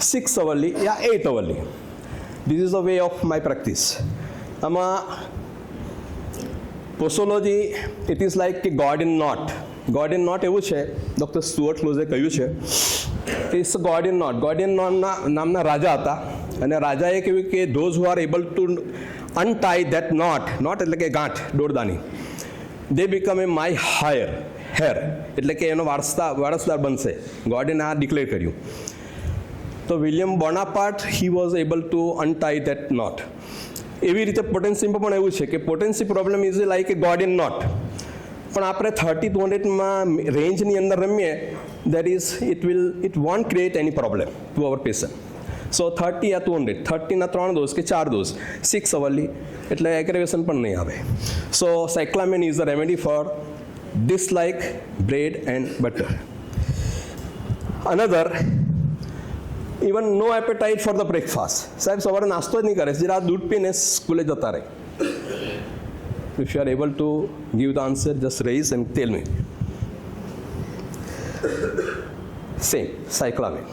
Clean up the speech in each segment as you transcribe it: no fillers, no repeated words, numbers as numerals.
6 hourly या 8 hourly. This is the way of my practice. આમાં posology it is like કે Gordian knot. Gordian knot એવું છે, doctor Stuart ક્લોઝે કહ્યું છે કે it's Gordian knot. Gordian નામના રાજા હતા અને રાજાએ કહ્યું કે those who are able to untie that knot એટલે કે ગાંઠ દોરદાની, they become a my heir એટલે કે એનો વારસદાર બનશે. ગોડે આ ડિક્લેર કર્યું. તો William Bonaparte he was able to untie that knot. એવી રીતે પોટેન્સીમાં પણ એવું છે કે potency problem is like a Gordian knot. પણ આપણે 30-200માં રેન્જની અંદર રમીએ that is it won't create any problem to our patient. So 30 યા 200, 30ના 3 ડોઝ કે 4 ડોઝ 6 અવરલી એટલે એગ્રેવેશન પણ નહીં આવે. So cyclamen is the remedy for dislike bread and butter. Another, even no appetite for the breakfast. સાહેબ સવારે નાસ્તો જ નહીં કરે, જરા દૂધ પીને સ્કૂલે જતા રહે. If you are able to give the answer, just raise and tell me. Same, cyclamen.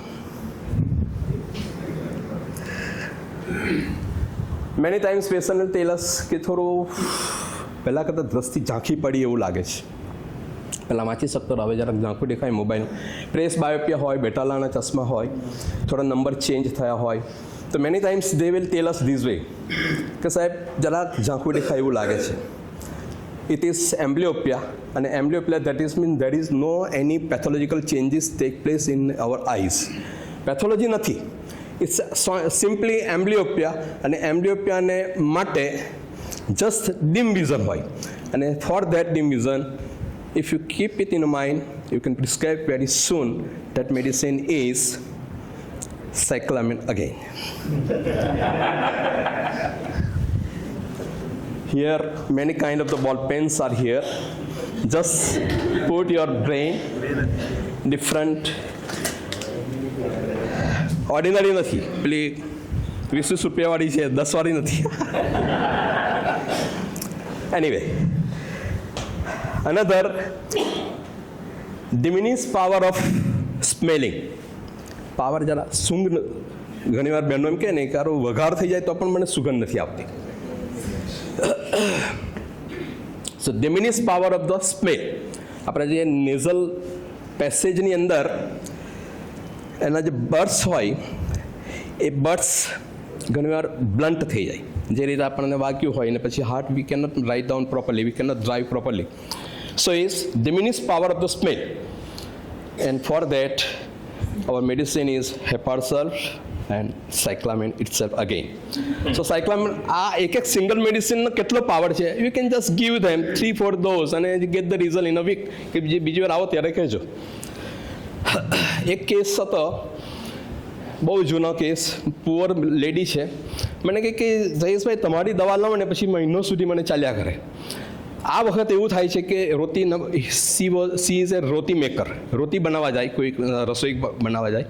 Many times patient will tell us કે થોડું પહેલાં કરતાં દ્રષ્ટિ ઝાંખી પડી એવું લાગે છે. પહેલાં વાંચી શકતો હવે જરાક ઝાંખું દેખાય મોબાઈલ. પ્રેસ બાયોપિયા હોય, બેટાલાના ચશ્મા હોય, થોડા નંબર ચેન્જ થયા હોય, તો many times they will tell us this way કે સાહેબ જરાક ઝાંખું દેખાય એવું લાગે છે. It is amblyopia. અને amblyopia that is mean there is no any pathological changes take place in our eyes. Pathology નથી, ઇટ્સ સિમ્પલી એમ્બ્લિયોપિયા. અને એમ્બ્લિયોપિયાને માટે જસ્ટ ડીમ વિઝન હોય. અને for that dim vision, if you keep it in mind, you can prescribe very soon that medicine is cyclamen again. Here many kind of the ball pens are here. Just put your brain different. Ordinary નથી, પેલી 20 રૂપિયાવાળી છે, 10 વાળી નથી. Anyway, another, diminished power of smelling. Power જરા સૂંઘ ઘણીવાર બહેનો એમ કહે ને કે આરો વઘાર થઈ જાય તો પણ મને સુગંધ નથી આવતી. સો ડિમિનિશ પાવર ઓફ ધ સ્મેલ. આપણે જે નેઝલ પેસેજની અંદર એના જે બર્ડ્સ હોય એ બર્ડ્સ ઘણીવાર બ્લન્ટ થઈ જાય. જે રીતે આપણને વાગ્યું હોય ને પછી heart we cannot write down properly, we cannot drive properly. So is diminish power of the smell. And for that our medicine is heparsulf and cyclamen itself again. So cyclamen આ એક સિંગલ મેડિસિનનો કેટલો power છે, you can just give them 3-4 dose અને get the result in a week. કે બીજી વાર આવો ત્યારે કહેજો. એક કેસ હતો, બહુ જૂનો કેસ, પુઅર લેડી છે. મને કહે કે જયેશભાઈ તમારી દવા લો ને પછી મહિનો સુધી મને ચાલ્યા કરે. આ વખત એવું થાય છે કે she is a roti maker, રોટી બનાવવા જાય, કોઈ રસોઈ બનાવવા જાય.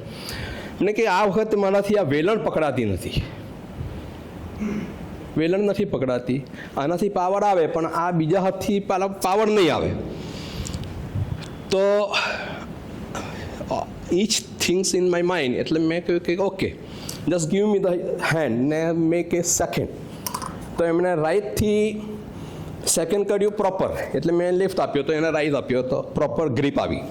અને કે આ વખત મારાથી આ વેલણ પકડાતી નથી, વેલણ નથી પકડાતી. આનાથી પાવર આવે પણ આ બીજા હાથથી પાવર નહીં આવે. તો each things in my mind, એટલે મેં કહ્યું કે okay just give me the hand ને મેક એ સેકન્ડ. તો એમણે રાઈટથી સેકન્ડ કર્યું પ્રોપર, એટલે મેં લેફ્ટ આપ્યો તો એને રાઈટ આપ્યો તો પ્રોપર ગ્રીપ આવી.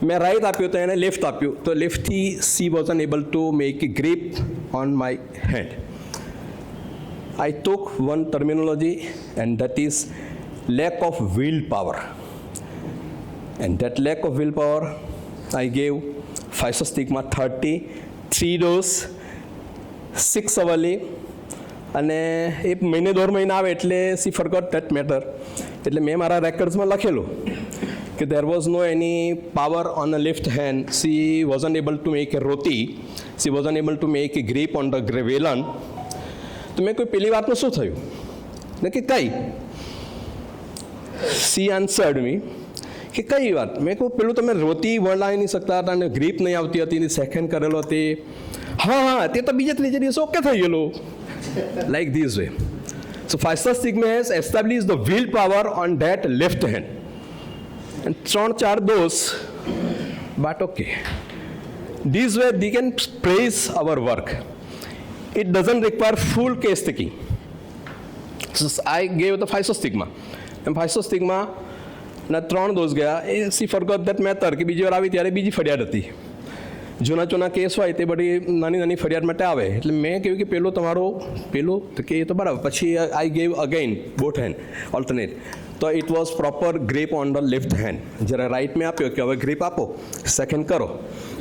મેં રાઈટ આપ્યો તો એને લેફ્ટ આપ્યું તો લેફ્ટથી she was unable to make a grip on my hand. I took one terminology and that is lack of will power. And that lack of will power I gave ફાઇસોસ્ટિકમાં 33 dose 6 hourly. અને એ મહિને 1.5 મહિના આવે એટલે C forgot that matter. એટલે મેં મારા રેકોર્ડ્સમાં લખેલું કે there was no any power on the left hand. She wasn't able to make a roti, she wasn't able to make a grip on the velan. તો મેં કોઈ પેલી વાતનું શું થયું ને કે કઈ? સી આન્સર્ડ મી કે કઈ વાત? મેં કહું પેલું તમે રોટી વળાવી નહીં શકતા હતા અને ગ્રીપ નહીં આવતી હતી, સેકન્ડ કરેલો તે. હા તે તો બીજા ત્રીજા દિવસે ઓકે થઈ ગયેલું. Like this way. So Pfizer stigma has established the willpower on that left hand. And 3-4 dose, but okay. this way they can praise our work. It doesn't require full case taking. So I gave the physostigma. And physostigma ના 3 dose ગયા. she forgot that method કે બીજી વાર આવી ત્યારે બીજી ફરિયાદ હતી. જૂના કેસ હોય તે બધી નાની ફરિયાદ માટે આવે. એટલે મેં કહ્યું કે પેલો તો કે એ તો બરાબર. પછી I gave again both hand alternate. તો it was proper grip on the left hand. જ્યારે રાઇટ મેં આપ્યો કે હવે ગ્રીપ આપો, સેકન્ડ કરો,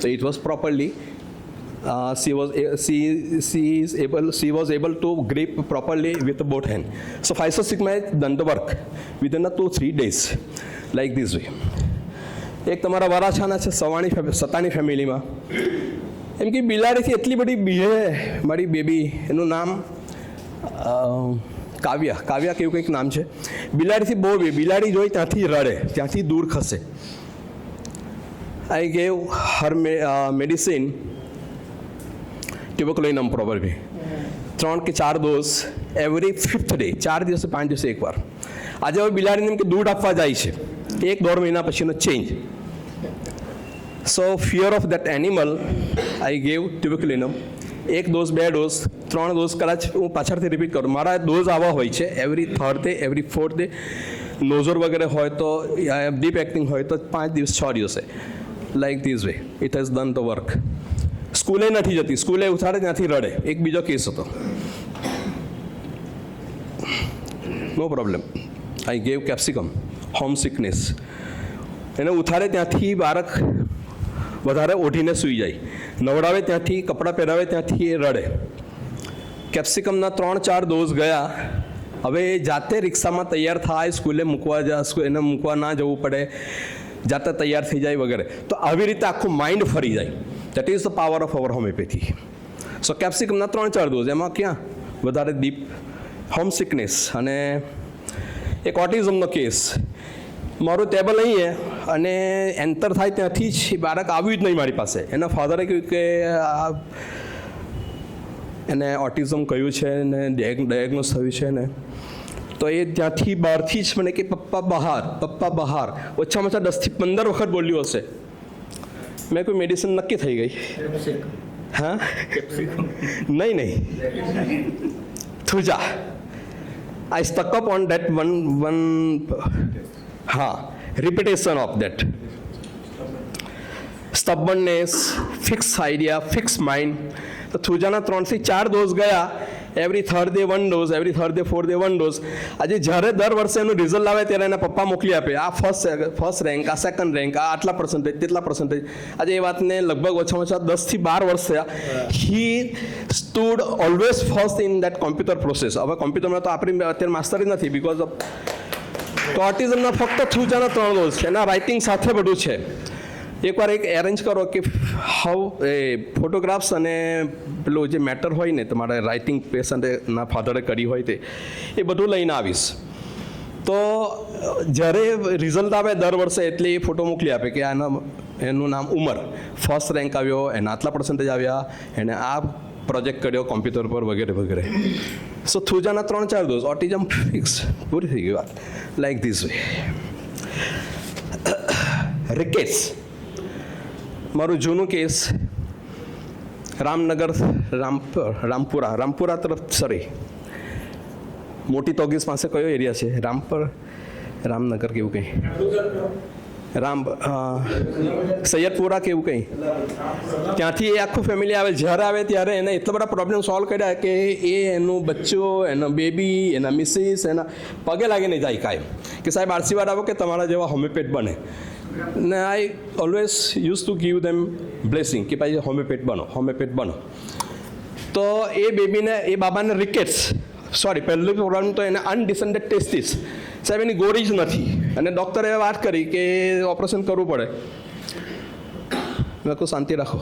તો it was properly she was able to grip properly with both hand. So physostigma has done the work within 2-3 days, like this way. એક તમારા વરાછાના છે સતાણી ફેમિલીમાં, એમ કે બિલાડીથી એટલી બધી બીહે મારી બેબી, એનું નામ કાવ્યા કેવું કંઈક નામ છે. બિલાડીથી બહુ બિલાડી જોઈ ત્યાંથી રડે, ત્યાંથી દૂર ખસે. I gave her medicine tuberculinum probably 3 કે 4 ડોઝ એવરી 5th ડે, 4 દિવસે 5 દિવસે એકવાર. આજે હવે બિલાડીને એમ કે દૂધ આપવા જાય છે, 1-1.5 મહિના પછીનો change. So fear of that animal I gave tuberculinum. 1 dose, 2 dose, 3 dose, કદાચ હું પાછળથી રિપીટ કરું. મારા ડોઝ આવા હોય છે every 3rd day, every 4th day. નોઝોર વગેરે હોય તો, ડીપ એક્ટિંગ હોય તો 5 દિવસ 6 દિવસે, like this way it has done the work. સ્કૂલે નથી જતી, સ્કૂલે ઉઠાડે ત્યાંથી રડે. એક બીજો કેસ હતો, no problem. I gave capsicum, home sickness. એને ઉઠાડે ત્યાંથી બાળક વધારે ઓઢીને સૂઈ જાય, નવડાવે ત્યાંથી, કપડાં પહેરાવે ત્યાંથી એ રડે. કેપ્સિકમના 3-4 ડોઝ ગયા. હવે એ જાતે રિક્ષામાં તૈયાર થાય, સ્કૂલે એને મૂકવા ના જવું પડે, જાતે તૈયાર થઈ જાય વગેરે. તો આવી રીતે આખું માઇન્ડ ફરી જાય. That is the power of our homeopathy. So કેપ્સિકમના 3-4 dose, એમાં ક્યાં વધારે ડીપ હોમ સિકનેસ. અને એક ઓટિઝમનો કેસ, મારું ટેબલ અહીં અને એન્ટર થાય ત્યાંથી જ બાળક આવ્યું જ નહીં મારી પાસે. એના ફાધરે કહ્યું કે એને ઓટિઝમ કહ્યું છે ને ડાયગ્નોઝ થયું છે ને. તો એ ત્યાંથી બહારથી જ મને કે પપ્પા બહાર. ઓછામાં ઓછા 10 થી 15 વખત બોલ્યું હશે. મેં કોઈ મેડિસિન નક્કી થઈ ગઈ. હા, નહીં thuja. I stuck up on that one હા, repetition of that stubbornness, fix idea, fix mind. તો થુજાના 3 થી 4 ડોઝ ગયા. Every 3rd day 1 dose, every 3rd day 4th day 1 dose. આજે જ્યારે દર વર્ષે એનું રિઝલ્ટ આવે ત્યારે એના પપ્પા મોકલી આપે, આ ફર્સ્ટ રેન્ક, આ સેકન્ડ રેન્ક, આ આટલા પર્સન્ટેજ, તેટલા પર્સન્ટેજ. આજે એ વાતને લગભગ ઓછામાં ઓછા 10 થી 12 વર્ષ થયા. He stood always first in that computer process. હવે કોમ્પ્યુટરમાં તો આપણી અત્યારે માસ્ટરી નથી, બિકોઝ ઓફ તો ઓટિઝમના ફક્ત થુજાના 3 ડોઝ છે. એના રાઇટિંગ સાથે બધું છે. એકવાર એક એરેન્જ કરો કે હાઉ એ ફોટોગ્રાફ્સ અને પેલું જે મેટર હોય ને, તમારે રાઇટિંગ પેશન્ટના ફાધરે કરી હોય તે, એ બધું લઈને આવીશ. તો જ્યારે રિઝલ્ટ આવે દર વર્ષે એટલે એ ફોટો મોકલી આપે કે એનું નામ ઉમર, ફર્સ્ટ રેન્ક આવ્યો, એના આટલા પર્સન્ટેજ આવ્યા, એને આ પ્રોજેક્ટ કર્યો કોમ્પ્યુટર પર વગેરે. સો થુજાના 3-4 ડોઝ, ઓટિઝમ ફિક્સ, પૂરી થઈ ગઈ વાત. Like this way. રિકેટ્સ મારું જૂનું કેસ, રામપુરા તરફ, સોરી, મોટી તોગીસ પાસે કયો એરિયા છે? રામનગર કેવું કંઈ, સૈયદપુરા કેવું કંઈ. ત્યાંથી એ આખું ફેમિલી આવે. જ્યારે આવે ત્યારે એને એટલા બધા પ્રોબ્લેમ સોલ્વ કર્યા કે એનું બચ્ચો, એના બેબી, એના મિસિસ એના પગે લાગીને જાય કાયમ કે સાહેબ આશીર્વાદ આપો કે તમારા જેવા હોમિયોપેથ બને. ને I always use to give them blessing કે ભાઈ હોમિયોપેથ બનો. તો એ બેબીને, એ બાબાને રિકેટ્સ, પહેલું પ્રોબ્લેમ તો એને અનડિસેન્ડેડ ટેસ્ટિસ. સાહેબ એની ગોળી જ નથી. અને ડૉક્ટરે વાત કરી કે ઓપરેશન કરવું પડે. મેં કહું શાંતિ રાખો.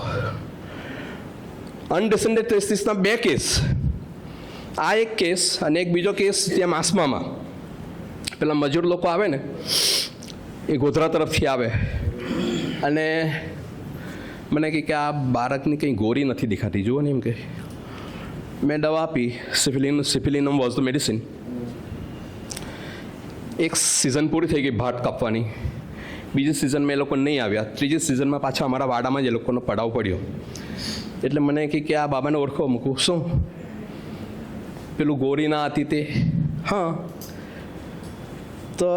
અનડિસેન્ડેડ ટેસ્ટિસના 2 કેસ, આ એક કેસ અને એક બીજો કેસ ત્યાં માસમામાં. પેલા મજૂર લોકો આવે ને, એ ગોધરા તરફથી આવે અને મને કહે કે આ બાળકની કંઈ ગોળી નથી દેખાતી, જુઓ ને એમ કે. મેં દવા આપી, સિફિલિનમ વોઝ ધ મેડિસિન. એક સિઝન પૂરી થઈ ગઈ ભાત કાપવાની. બીજી સિઝનમાં એ લોકો નહીં આવ્યા, ત્રીજી સિઝનમાં પાછા અમારા વાડામાં જ એ લોકોનો પડાવ પડ્યો. એટલે મને કે આ બાબાને ઓળખો. મૂકું શું પેલું ગોરી ના હતી તે? હા. તો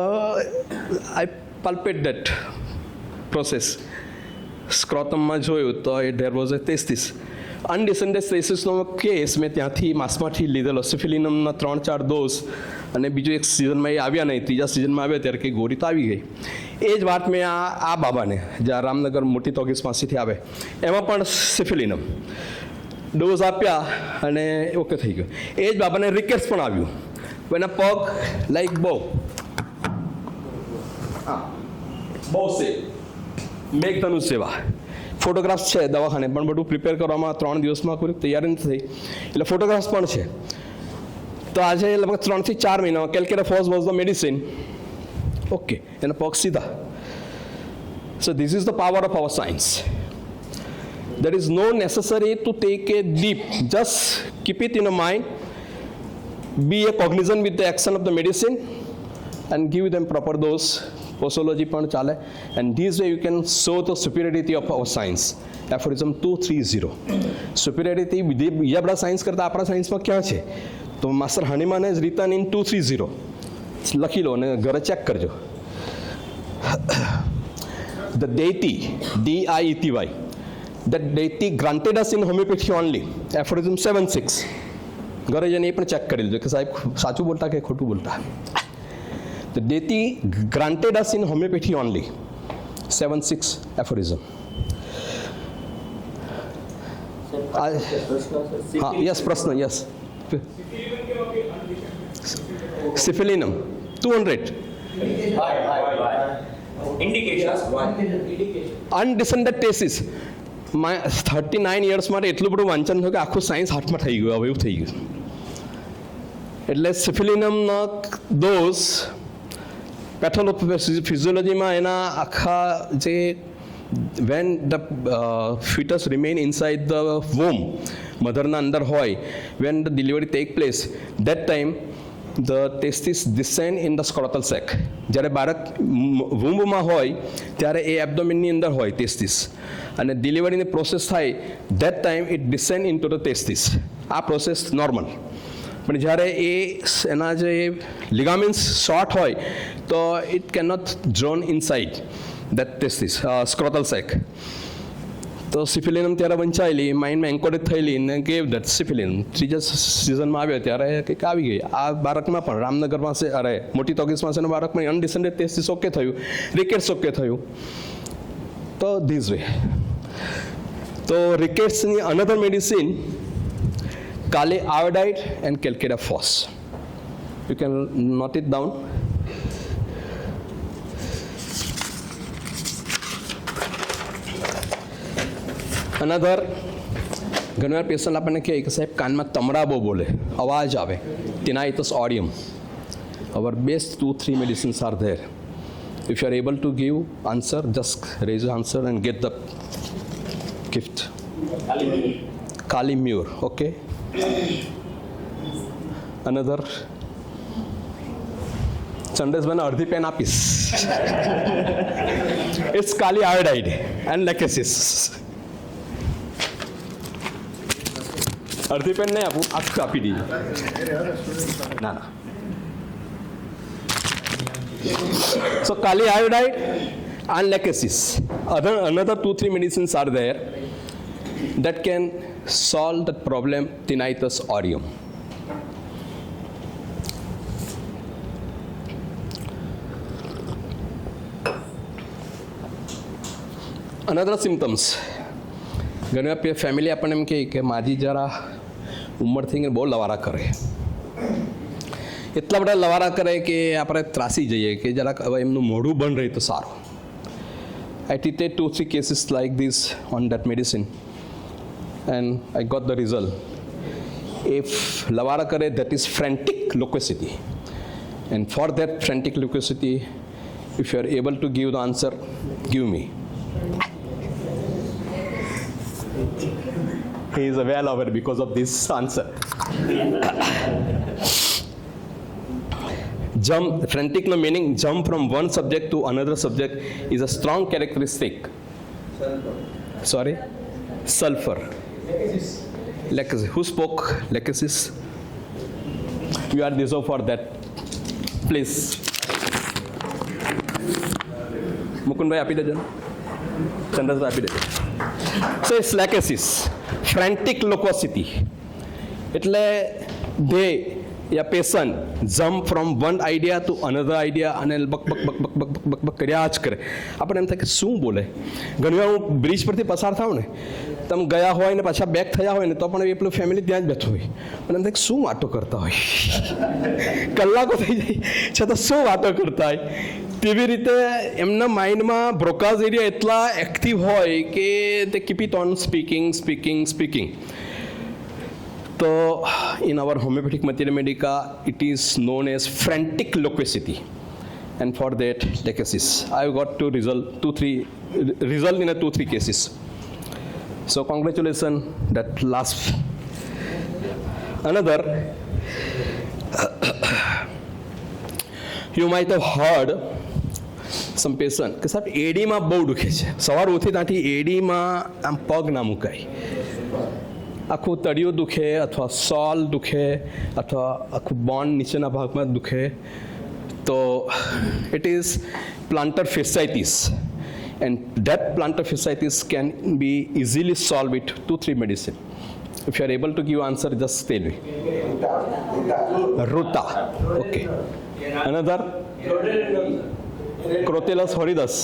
આઈ પલ્પેટ દેટ પ્રોસેસ. સ્ક્રોટમમાં જોયું તો એ there was a testis. Undescended ટેસ્ટિસનો કેસ મેં ત્યાંથી માસમાંથી લીધેલો. સિફિલિનમના 3-4 ડોઝ, અને બીજું એક સિઝનમાં એ આવ્યા નહીં, ત્રીજા સિઝનમાં આવ્યા ત્યારે કે ગોરી તો આવી ગઈ. એ જ વાત મેં આ બાબાને, જ્યાં રામનગર મોટી તોગીસ પાસેથી આવે, એમાં પણ સિફિલિનમ ડોઝ આપ્યા અને ઓકે થઈ ગયો. એ જ બાબાને રિકેટ્સ પણ આવ્યું. એના પગ લાઈક બહુ સેફ, મેઘધનુષ જેવા. ફોટોગ્રાફ્સ છે દવાખાને, પણ બધું પ્રિપેર કરવામાં 3 દિવસમાં કોઈ તૈયારી નથી થઈ, એટલે ફોટોગ્રાફ્સ પણ છે. તો આજે લગભગ 3 થી 4 મહિનામાં calcarea phos was the medicine. Okay, એના પગ સીધા. So this is the power of our science. There is no necessary to take a leap. Just keep it in your mind. Be a cognizant with the action of the medicine and give them proper dose. Posology પણ ચાલે. And this way you can show the superiority of our science. Aphorism 230. Superiority બીજા બધા science કરતાં આપણા સાયન્સમાં ક્યાં છે? તો માસ્ટર હનીમાન ઇઝ રિટન ઇન 230. લખી લો અને ઘરે ચેક કરજો. The deity, DIETY, that deity granted us in homeopathy only. Aphorism 76. ઘરે જઈને એ પણ ચેક કરી લેજો કે સાહેબ સાચું બોલતા કે ખોટું બોલતા. The deity granted us in homeopathy only. 76 aphorism. हाँ, yes, प्रश्न, yes. Syphilinum 200. Indications. Undescended thesis. 39 years માટે એટલું બધું વાંચન થયું કે આખું સાયન્સ હાથમાં થઈ ગયું, હવે એવું થઈ ગયું. એટલે સિફિલિનમના ડોઝ પેથોફિઝિયોલોજીમાં એના આખા જે when the fetus remain inside the womb, મધરના અંદર હોય, when the delivery take place, that time the testis descend in the scrotal sac. જ્યારે બાળક વૂમ્બમાં હોય ત્યારે એ એબ્ડોમિનની અંદર હોય ટેસ્ટિસ, અને ડિલિવરીની પ્રોસેસ થાય that time it descend into the testis. આ પ્રોસેસ નોર્મલ. પણ જ્યારે એના જે લિગામેન્ટ્સ શોર્ટ હોય તો it cannot drawn inside that testis scrotal sac. તો સિફિલિનમ ત્યારે વંચાયેલી, માઇન્ડમાં એન્કોરેજ થયેલી ને ગેવ દેટ સિફિલિનમ. ત્રીજા સિઝનમાં આવ્યો ત્યારે કંઈક આવી ગઈ. આ બાળકમાં પણ રામનગર પાસે, અરે મોટી તોગીસ પાસેના બાળકમાં અનડિસેન્ડેડ ટેસ્ટિસ ઓકે થયું, રિકેટ્સ ઓકે થયું. તો ધીસ વે. તો રિકેટ્સની another medicine Kali iodide and Calcutta phos. You can note it down. Another, ઘણી વાર પેશન્ટ આપણને કહે કે સાહેબ કાનમાં તમડા બહુ બોલે, અવાજ આવે, tinnitus audium. Our best 2-3 medicines are there. If you are able to give answer, just raise your answer and get the gift. Kali Mure, okay. Another, ચંડેશભાઈને અડધી પેન આપીશ. It's kali iodide and lachesis. અડધી pen નહીં આપું, આખું આપી દીધું. ના ના. So kali iodide and lachesis. Another 2-3 medicines are there that can solve that problem, tinnitus audium. Another symptoms. ઘણી વાર ફેમિલી આપણને એમ કહે કે મારી જરા ઉંમર થઈને બહુ લવારા કરે, એટલા બધા લવારા કરે કે આપણે ત્રાસી જઈએ કે જરાક હવે એમનું મોઢું બંધ રહે તો સારું. I treated 2-3 cases like this on that medicine and I got the result. If lavara kare, that is frantic loquacity, and for that frantic loquacity, if you are able to give the answer, give me. He is well aware because of this answer. jump, frantic no meaning jump from one subject to another subject is a strong characteristic. Sorry? Sulfur. Lachesis. Who spoke lachesis? You are deserved for that. Please. Mukundbhai આપી દેજો, ચંદ્રભાઈ આપી દેજો. So it's lachesis, frantic loquacity. એટલે they યા passion jump from one idea to another idea અને બક બક બક બક બક બક બક કર્યા જ કરે. આપણે એમ થાય કે શું બોલે. ઘણીવાર હું બ્રિજ પરથી પસાર થાઉં ને, તમે ગયા હોય ને પાછા બેક થયા હોય ને તો પણ એ પેલું ફેમિલી ત્યાં જ બેઠું હોય અને એમ થાય કે શું વાતો કરતા હોય. કલાકો થઈ જાય છતાં શું વાતો કરતા હોય. તેવી રીતે એમના માઇન્ડમાં બ્રોકાઝ એરિયા એટલા એક્ટિવ હોય કે તે keep it on speaking. So, in our homeopathic materia medica, it is known as frantic loquacity, and for that, lachesis. I got two result in 2-3 cases. So, congratulations. That last. Another, you might have heard some patient કે સાહેબ એડીમાં બહુ દુખે છે, સવાર ઉઠી ત્યાંથી એડીમાં આમ પગ ના મુકાય, આખું તળિયું દુખે અથવા સોલ દુખે અથવા આખું બોન્ડ નીચેના ભાગમાં દુખે. તો it is plantar fasciitis, and that plantar fasciitis can be easily solve with 2-3 medicine. If you are able to give answer, just tell me. Ruta. Okay. Another crotalus horridus.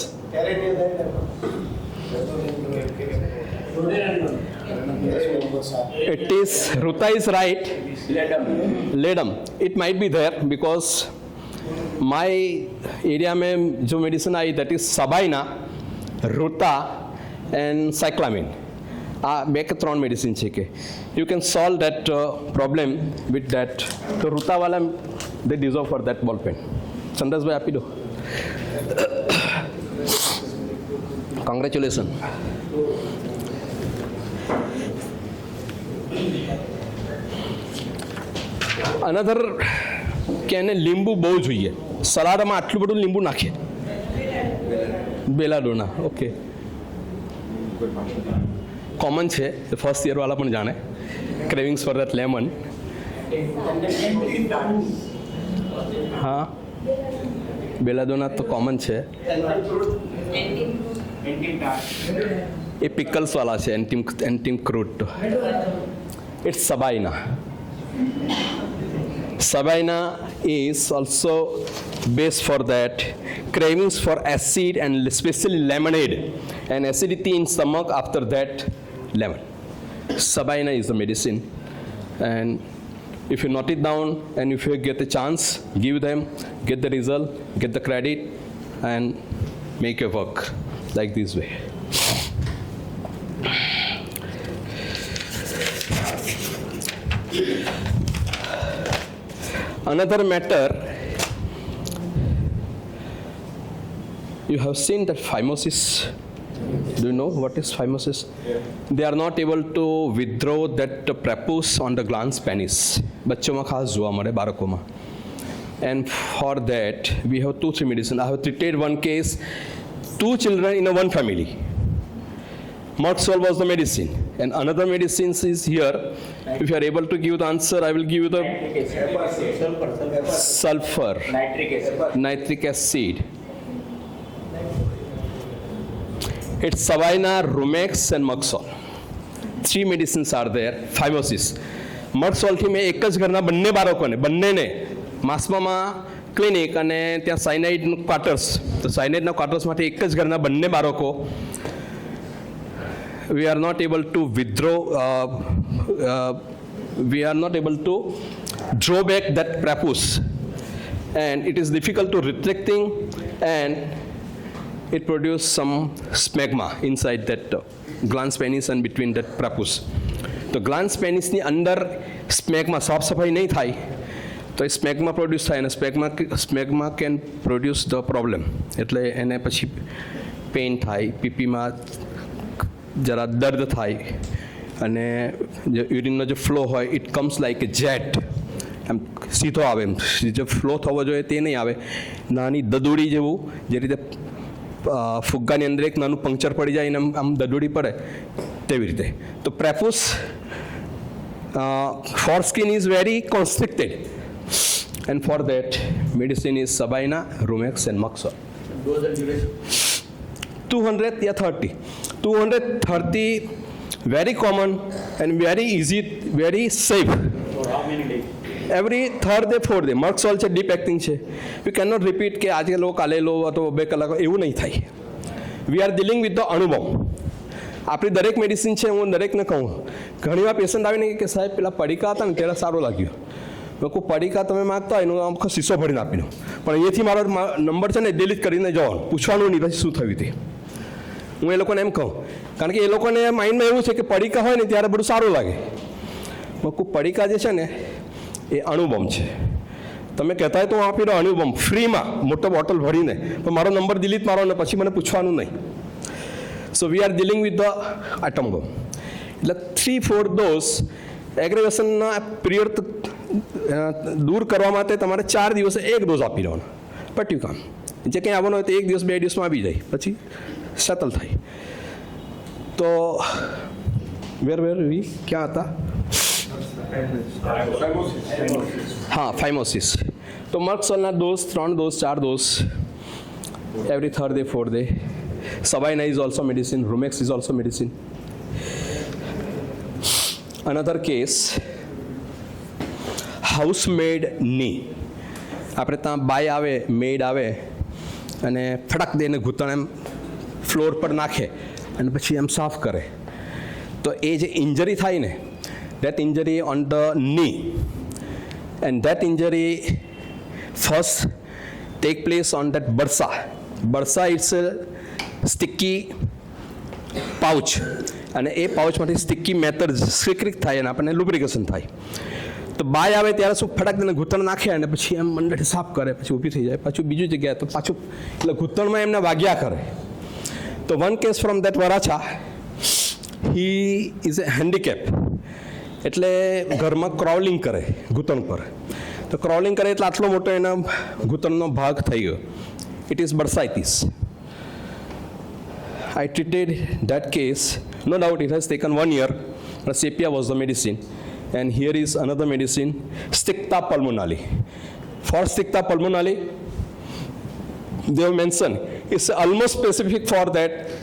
It is, Ruta is right. Ledum. It might be there because my area में जो medicine I, that is Sabina, Ruta and Cyclamin. બે કે 3 medicine છે કે you can solve that problem with that. તો Ruta वाला they deserve for that ball pen. Chandrabhai આપી દો. Congratulations. અનધર કે એને લીંબુ બહુ જોઈએ, સલાડમાં આટલું બધું લીંબુ નાખે. બેલાડોના. ઓકે, કોમન છે, ફર્સ્ટ યર વાળા પણ જાણે. Cravings for that lemon. હા, બેલાડોના તો કોમન છે. એ પિકલ્સ વાળા છે, એન્ટીમ ક્રૂટ. It's સબાઇના. Sabina is also base for that. Cravings for acid and especially lemonade and acidity in stomach, after that lemon. Sabina is the medicine, and if you note it down and if you get a chance, give them, get the result, get the credit, and make your work like this way. Another matter, you have seen that phimosis. Do you know what is phimosis? Yeah. They are not able to withdraw that prepuce on the glans penis. બચ્ચોમાં ખાસ જોવા મળે, બાળકોમાં. And for that, we have 2-3 medicine. I have treated one case, 2 children in one family. Moxol was the medicine, and another medicine is here. If you are able to give the answer, I will give you the sulfur, nitric acid. It's Sabina, Rumex, and Moxol. 3 medicines are there. Phimosis. Moxol થી મેં એક જ ઘરના બંને બાળકોને, બંનેને માસ્મામાં clinic અને ત્યાં સાયનાઇડનું ક્વાર્ટર્સ, તો સાયનાઇડના ક્વાર્ટર્સમાંથી એક જ ઘરના બંને બાળકો, we are not able to withdraw, we are not able to draw back that prepuce, and it is difficult to retracting, and it produces some smegma inside that glans penis and between that prepuce. તો Glance પેનિસની અંદર સ્મેગમાં સાફ સફાઈ નહીં થાય તો એ સ્મેગમાં produce થાય, અને સ્મેગમાં can produce the problem. એટલે એને પછી પેઇન થાય, પીપીમાં જરા દર્દ થાય, અને જે યુરિનનો જે ફ્લો હોય it comes like a jet એમ સીધો આવે, એમ જે ફ્લો થવો જોઈએ તે નહીં આવે, નાની દદુડી જેવું, જે રીતે ફુગ્ગાની અંદર એક નાનું પંક્ચર પડી જાય અને આમ દદુડી પડે તેવી રીતે. તો પ્રેપુસ foreskin is very constricted, and for that medicine is Sabina, Rumex and Moxol. 200 या 30. 230 very common and very easy, very safe. For how many days? Every third day, fourth day. Moxol છે deep acting છે. We cannot repeat કે આજે લો કાલે લો અથવા 2 કલાક એવું નહીં થાય. We are dealing with the અણુબોમ્બ. આપણી દરેક મેડિસિન છે, હું દરેકને કહું, ઘણીવાર પેશન્ટ આવીને કે સાહેબ પેલા પડીકા હતા ને ત્યારે સારું લાગ્યું. મેં કહું પડીકા તમે માગતા હોય એનો આખો શીશો ભરીને આપી દો, પણ અહીંયાથી મારો નંબર છે ને ડિલીટ કરીને જવાનું, પૂછવાનું નહીં પછી શું થયું તે. હું એ લોકોને એમ કહું, કારણ કે એ લોકોને માઇન્ડમાં એવું છે કે પડીકા હોય ને ત્યારે બધું સારું લાગે. મેં કહું પડીકા જે છે ને એ અણુબોમ્બ છે. તમે કહેતા હોય તો હું આપી દો અણુબોમ્બ ફ્રીમાં, મોટો બોટલ ભરીને, પણ મારો નંબર ડિલીટ મારો ને પછી મને પૂછવાનું નહીં. So we are dealing with the atom bomb. એટલે 3-4 ડોઝ એગ્રેવેશનના પિરિયડ દૂર કરવા માટે તમારે 4 દિવસે 1 ડોઝ આપી દેવાનો. બટ યુ કામ જે કંઈ આવવાનું હોય તો 1 દિવસ 2 દિવસમાં આવી જાય, પછી સેટલ થાય. તો વેર વી ક્યાં હતા? હા, ફાઇમોસિસ. તો મર્કસોલના dose 3 dose 4 dose every third day, fourth day. Sabina is also medicine. Rumex is also medicine. Another case, housemaid knee. આપણે ત્યાં બાય આવે, મેડ આવે અને ફટક દઈને ઘૂંટણ એમ ફ્લોર પર નાખે અને પછી એમ સાફ કરે. તો એ જે ઇન્જરી થાય ને, that injury on the knee, and that injury first take place on that bursa. Bursa it's a sticky pouch, અને એ પાઉચમાંથી સ્ટિકી મેટર સ્વીકૃત થાય અને આપણને લુબ્રિકેશન થાય. તો બાય આવે ત્યારે શું ફટાક દઈને ઘૂંટણ નાખે અને પછી એમ મંડળથી સાફ કરે, પછી ઊભી થઈ જાય, પાછું બીજી જગ્યાએ તો પાછું એટલે ઘૂંટણમાં એમને વાગ્યા કરે. તો one case from that Varachha, he is A handicap, એટલે ઘરમાં ક્રોલિંગ કરે ઘૂંટણ પર. તો ક્રોલિંગ કરે એટલે આટલો મોટો એના ઘૂંટણનો ભાગ થઈ ગયો. It is bursitis. I treated that case. No doubt it has taken 1 year. Sepia was the medicine. And here is another medicine, Strychnia pulmonale. For Strychnia pulmonale, they have mentioned it's almost specific for that